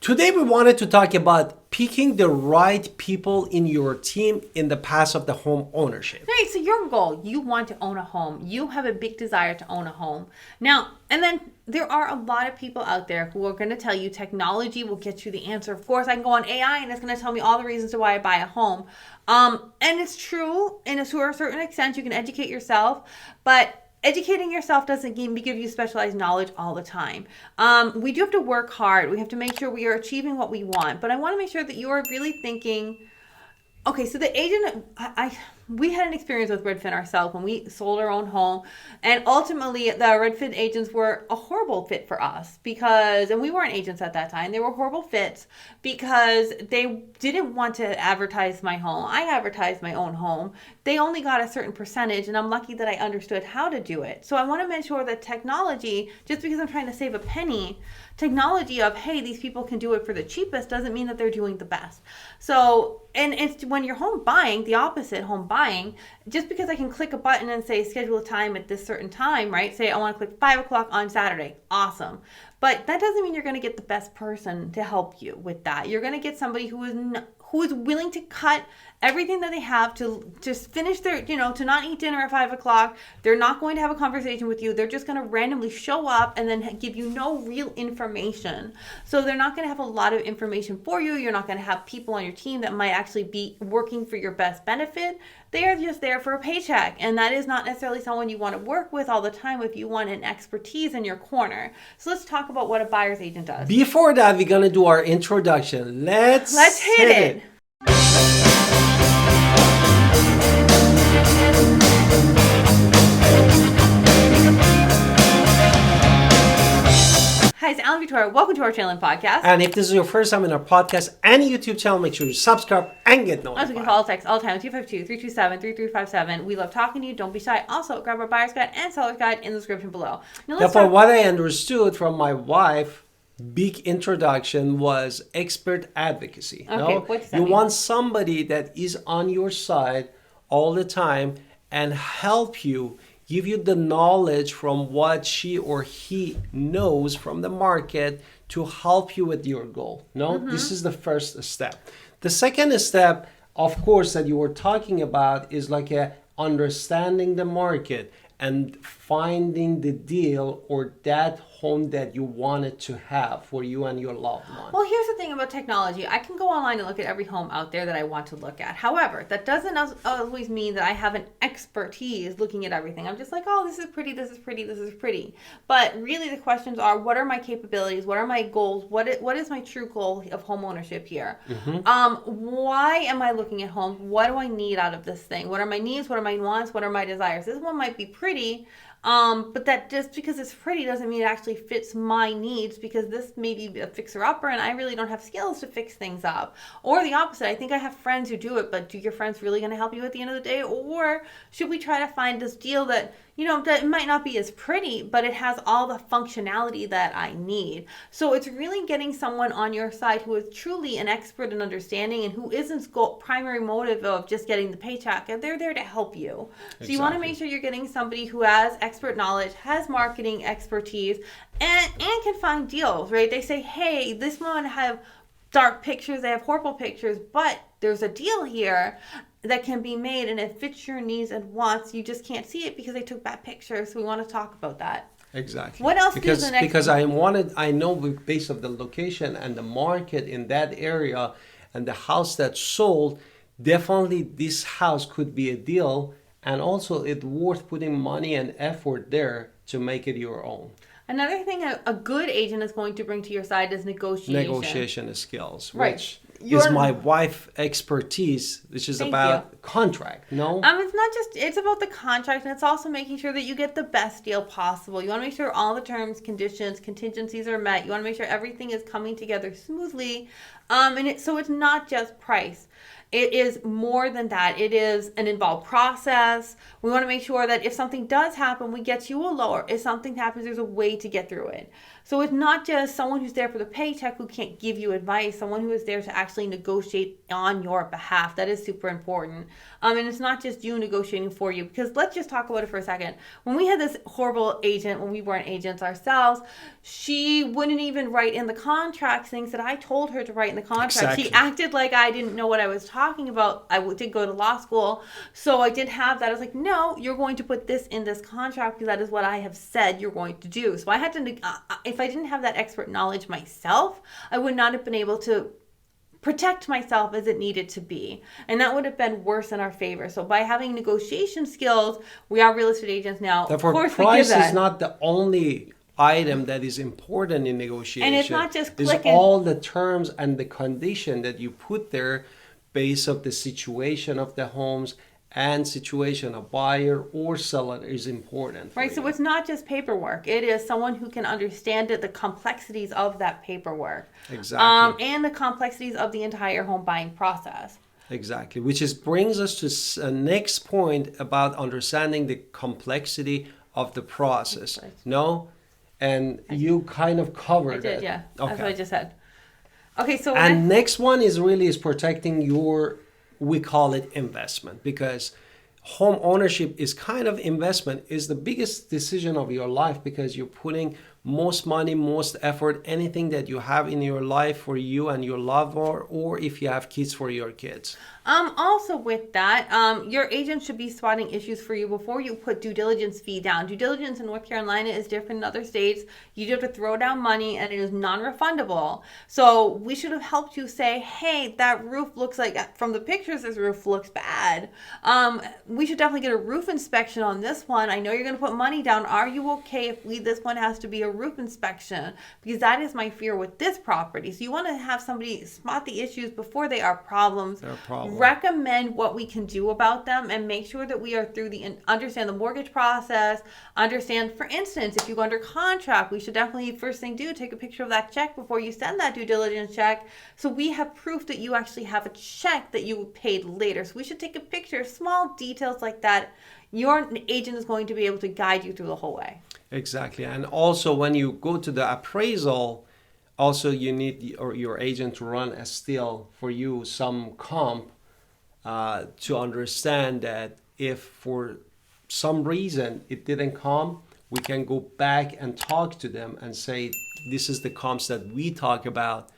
Today we wanted to talk about picking the right people in your team in the path of the home ownership. Right, so your goal, you want to own a home. You have a big desire to own a home. Now, and then there are a lot of people out there who are going to tell you technology will get you the answer. Of course, I can go on AI and it's going to tell me all the reasons to why I buy a home. And it's true, to a certain extent, you can educate yourself, but educating yourself doesn't give you specialized knowledge all the time. We do have to work hard. We have to make sure we are achieving what we want. But I want to make sure that you are really thinking, okay, so the agent, we had an experience with Redfin ourselves when we sold our own home. And ultimately, the Redfin agents were a horrible fit for us and we weren't agents at that time. They were horrible fits because they didn't want to advertise my home. I advertised my own home. They only got a certain percentage, and I'm lucky that I understood how to do it. So I want to make sure that technology, just because I'm trying to save a penny, technology of, hey, these people can do it for the cheapest doesn't mean that they're doing the best. So, and it's when you're home buying, the opposite, home buying, just because I can click a button and say schedule a time at this certain time, right? Say I want to click 5 o'clock on Saturday. Awesome. But that doesn't mean you're going to get the best person to help you with that. You're going to get somebody who is willing to cut everything that they have to just finish their, to not eat dinner at 5 o'clock. They're not going to have a conversation with you. They're just going to randomly show up and then give you no real information. So they're not going to have a lot of information for you. You're not going to have people on your team that might actually be working for your best benefit. They are just there for a paycheck. And that is not necessarily someone you want to work with all the time if you want an expertise in your corner. So let's talk about what a buyer's agent does. Before that, we're going to do our introduction. Let's hit it. Hi, it's Alan Victoria. Welcome to our channel and podcast. And if this is your first time in our podcast and YouTube channel, make sure you subscribe and get notified. Also, you can call text all the time, 252-327-3357. We love talking to you. Don't be shy. Also, grab our buyer's guide and seller's guide in the description below. Now, from what I understood from my wife, big introduction was expert advocacy. Okay, what does that you mean? want somebody that is on your side all the time and help you, give you the knowledge from what she or he knows from the market to help you with your goal. This is the first step. The second step, of course, that you were talking about is like understanding the market and finding the deal or that home that you wanted to have for you and your loved one. Well, here's the thing about technology. I can go online and look at every home out there that I want to look at. However, that doesn't always mean that I have an expertise looking at everything. I'm just like, oh, this is pretty, this is pretty, this is pretty. But really the questions are, what are my capabilities? What are my goals? What is my true goal of home ownership here? Why am I looking at homes? What do I need out of this thing? What are my needs? What are my wants? What are my desires? This one might be pretty, but that just because it's pretty doesn't mean it actually fits my needs, because this may be a fixer-upper and I really don't have skills to fix things up. Or the opposite, I think I have friends who do it, but do your friends really going to help you at the end of the day? Or should we try to find this deal that, that might not be as pretty, but it has all the functionality that I need? So it's really getting someone on your side who is truly an expert in understanding and who isn't primary motive of just getting the paycheck. They're there to help you. So you want to make sure you're getting somebody who has expert knowledge, has marketing expertise, and can find deals, right? They say, hey, this one have dark pictures, they have horrible pictures, but there's a deal here that can be made and it fits your needs and wants. You just can't see it because they took bad pictures. So we want to talk about that. Exactly. What else because I know based on the location and the market in that area and the house that sold, definitely this house could be a deal, and also it's worth putting money and effort there to make it your own. Another thing a good agent is going to bring to your side is negotiation skills, right. Which is my wife's expertise, which is about contract. It's about the contract, and it's also making sure that you get the best deal possible. You want to make sure all the terms, conditions, contingencies are met. You want to make sure everything is coming together smoothly. So it's not just price. It is more than that. It is an involved process. We want to make sure that if something does happen, we get you a lower. If something happens, there's a way to get through it. So it's not just someone who's there for the paycheck who can't give you advice, someone who is there to actually negotiate on your behalf. That is super important. And it's not just you negotiating for you, because let's just talk about it for a second. When we had this horrible agent, when we weren't agents ourselves, she wouldn't even write in the contract things that I told her to write in the contract. Exactly. She acted like I didn't know what I was talking about. I did go to law school, so I did have that. I was like, no, you're going to put this in this contract because that is what I have said you're going to do. So I had to, if I didn't have that expert knowledge myself, I would not have been able to protect myself as it needed to be. And that would have been worse in our favor. So by having negotiation skills, we are real estate agents now. Therefore, of course, price we give that. is not the only item that is important in negotiation. And it's not just It's clicking. all the terms and the condition that you put there based of the situation of the homes and situation of buyer or seller is important. Right, so it's not just paperwork. It is someone who can understand it, the complexities of that paperwork. Exactly. And the complexities of the entire home buying process. Exactly, which is brings us to next point about understanding the complexity of the process. No? And you kind of covered I did, it. yeah. Okay. That's what I just said. Okay, so And next one is protecting your, we call it investment, because home ownership is kind of investment, is the biggest decision of your life, because you're putting most money, most effort, anything that you have in your life for you and your loved one, or if you have kids, for your kids. Also with that, your agent should be spotting issues for you before you put due diligence fee down. Due diligence in North Carolina is different in other states. You do have to throw down money, and it is non-refundable. So we should have helped you say, hey, that roof looks like, from the pictures, this roof looks bad. We should definitely get a roof inspection on this one. I know you're going to put money down. Are you okay if this one has to be a roof inspection? Because that is my fear with this property. So you want to have somebody spot the issues before they are problems. They're a problem. Recommend what we can do about them, and make sure that we are understand the mortgage process, understand, for instance, if you go under contract, we should definitely first thing do take a picture of that check before you send that due diligence check, so we have proof that you actually have a check that you paid later. So we should take a picture, small details like that. Your agent is going to be able to guide you through the whole way. Exactly. And also when you go to the appraisal, also you need your agent to run a still for you some comp to understand that if for some reason it didn't come, we can go back and talk to them and say, this is the comps that we talk about,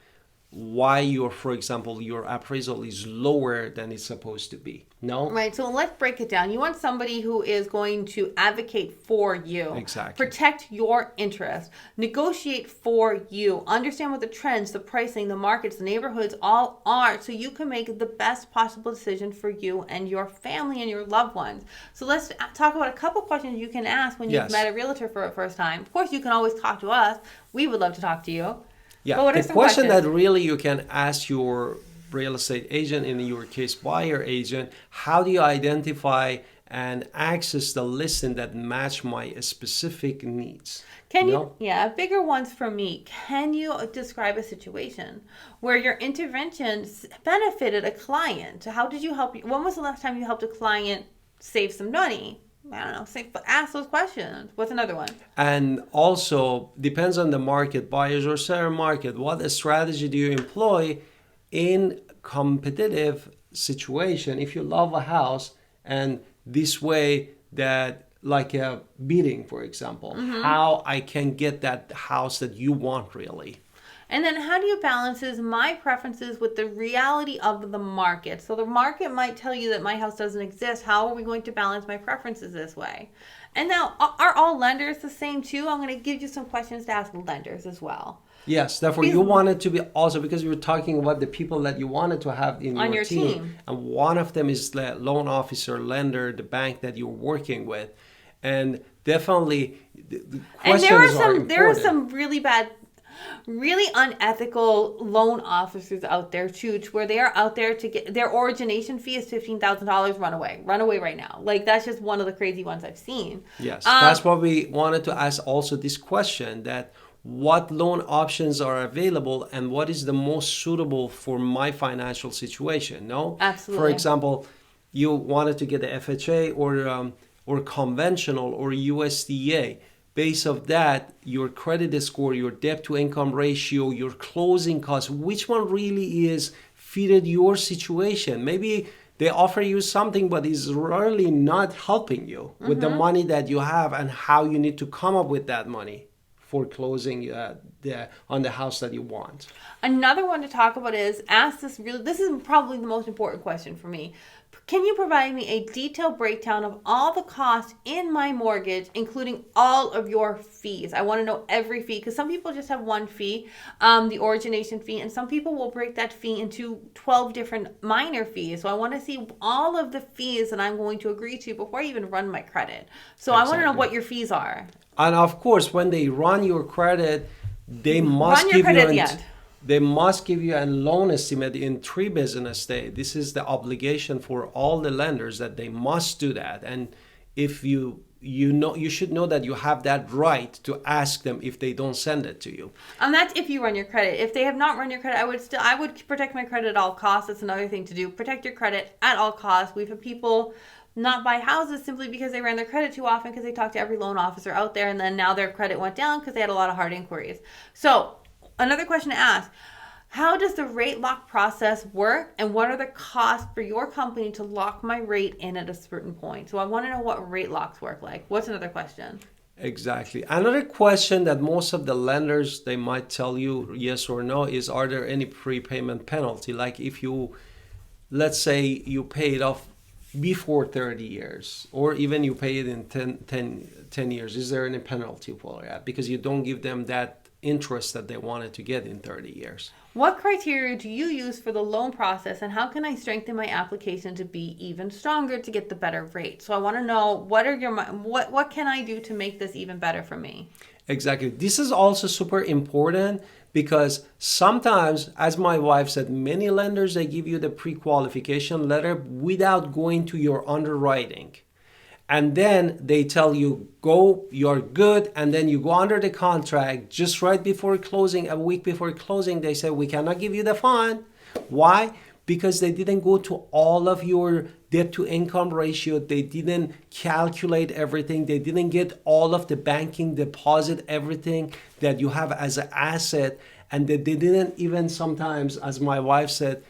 why for example, your appraisal is lower than it's supposed to be. No? Right, so let's break it down. You want somebody who is going to advocate for you. Exactly. Protect your interest. Negotiate for you. Understand what the trends, the pricing, the markets, the neighborhoods all are, so you can make the best possible decision for you and your family and your loved ones. So let's talk about a couple questions you can ask when you've met a realtor for the first time. Of course, you can always talk to us. We would love to talk to you. Yeah, the question that really you can ask your real estate agent, in your case buyer agent, how do you identify and access the listing that match my specific needs? Bigger ones for me. Can you describe a situation where your intervention benefited a client? How did you help? When was the last time you helped a client save some money? I don't know. Ask those questions. What's another one? And also, depends on the market, buyers or seller market. What strategy do you employ in competitive situation? If you love a house, and this way that, like a bidding, for example, how I can get that house that you want really. And then how do you balance my preferences with the reality of the market? So the market might tell you that my house doesn't exist. How are we going to balance my preferences this way? And now, are all lenders the same too? I'm going to give you some questions to ask lenders as well. Yes, therefore you want it to be also, because you were talking about the people that you wanted to have in your team. And one of them is the loan officer, lender, the bank that you're working with. And definitely the questions are important. There are some really unethical loan officers out there too, where they are out there to get their origination fee is $15,000. Run away right now. Like, that's just one of the crazy ones I've seen. Yes, that's why we wanted to ask also this question, that what loan options are available and what is the most suitable for my financial situation. No, absolutely. For example, you wanted to get the FHA or conventional or USDA. based of that, your credit score, your debt to income ratio, your closing costs, which one really is fitted your situation. Maybe they offer you something, but it's really not helping you with the money that you have and how you need to come up with that money for closing on the house that you want. Another one to talk about is this is probably the most important question for me. Can you provide me a detailed breakdown of all the costs in my mortgage, including all of your fees? I want to know every fee, because some people just have one fee, the origination fee, and some people will break that fee into 12 different minor fees. So I want to see all of the fees that I'm going to agree to before I even run my credit. So I want to know what your fees are. And of course, when they run your credit, they must Run your credit at the end. They must give you a loan estimate in 3 business days. This is the obligation for all the lenders, that they must do that. And if you should know that you have that right to ask them if they don't send it to you. And that's if you run your credit. If they have not run your credit, I would protect my credit at all costs. That's another thing to do. Protect your credit at all costs. We've had people not buy houses simply because they ran their credit too often, because they talked to every loan officer out there, and then now their credit went down because they had a lot of hard inquiries. So another question to ask: how does the rate lock process work, and what are the costs for your company to lock my rate in at a certain point? So I want to know what rate locks work like. What's another question? Exactly. Another question that most of the lenders, they might tell you yes or no is, are there any prepayment penalty? Like if you, let's say you pay it off before 30 years, or even you pay it in 10 years, is there any penalty for that? Because you don't give them that interest that they wanted to get in 30 years. What criteria do you use for the loan process, and how can I strengthen my application to be even stronger to get the better rate? So I want to know, what can I do to make this even better for me? Exactly. This is also super important, because sometimes, as my wife said, many lenders, they give you the pre-qualification letter without going to your underwriting. And then they tell you, go, you're good. And then you go under the contract just right before closing, a week before closing, they say, we cannot give you the fund. Why? Because they didn't go to all of your debt to income ratio. They didn't calculate everything. They didn't get all of the banking deposit, everything that you have as an asset. And they didn't even sometimes, as my wife said,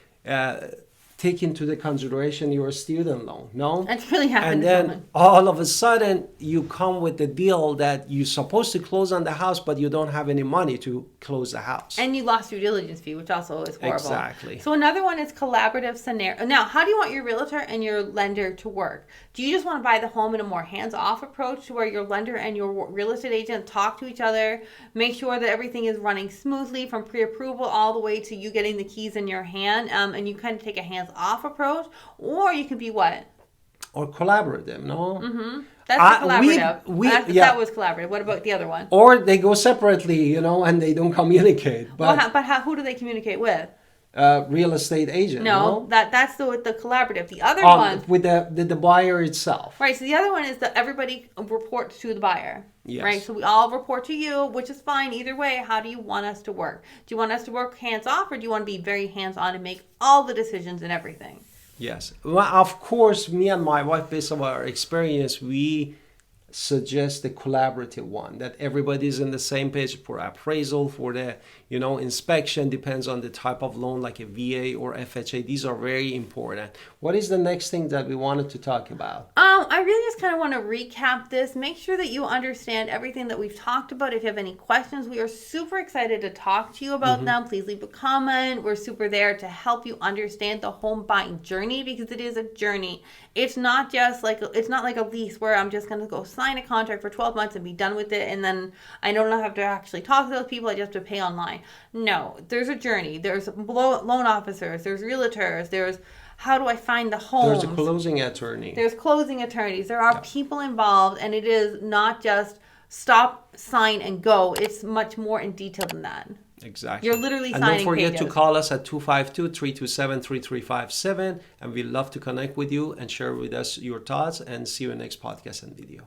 take into the consideration your student loan. No? That's really happened. And then all of a sudden you come with the deal that you're supposed to close on the house, but you don't have any money to close the house. And you lost your diligence fee, which also is horrible. Exactly. So another one is collaborative scenario. Now, how do you want your realtor and your lender to work? Do you just want to buy the home in a more hands-off approach, to where your lender and your real estate agent talk to each other, make sure that everything is running smoothly from pre-approval all the way to you getting the keys in your hand, and you kind of take a hands-off approach? Or you can be what? Or collaborative, no? Mm-hmm. That's the collaborative. That was collaborative. What about the other one? Or they go separately, and they don't communicate. But who do they communicate with? Real estate agent. No, that's the collaborative. The other one with the buyer itself. Right. So the other one is that everybody reports to the buyer. Yes. Right. So we all report to you, which is fine either way. How do you want us to work? Do you want us to work hands off, or do you want to be very hands on and make all the decisions and everything? Yes. Well, of course, me and my wife, based on our experience, we suggest the collaborative one, that everybody's in the same page for appraisal, for the inspection, depends on the type of loan, like a VA or FHA. These are very important. What is the next thing that we wanted to talk about? I really just kind of want to recap this. Make sure that you understand everything that we've talked about. If you have any questions, we are super excited to talk to you about them. Please leave a comment. We're super there to help you understand the home buying journey, because it is a journey. It's not like a lease where I'm just going to go sign a contract for 12 months and be done with it, and then I don't have to actually talk to those people. I just have to pay online. No, there's a journey. There's loan officers. There's realtors. There's how do I find the homes? There's a closing attorney. There's closing attorneys. There are people involved, and it is not just stop, sign, and go. It's much more in detail than that. Exactly. You're literally signing pages. And don't forget to call us at 252-327-3357, and we'd love to connect with you and share with us your thoughts, and see you in the next podcast and video.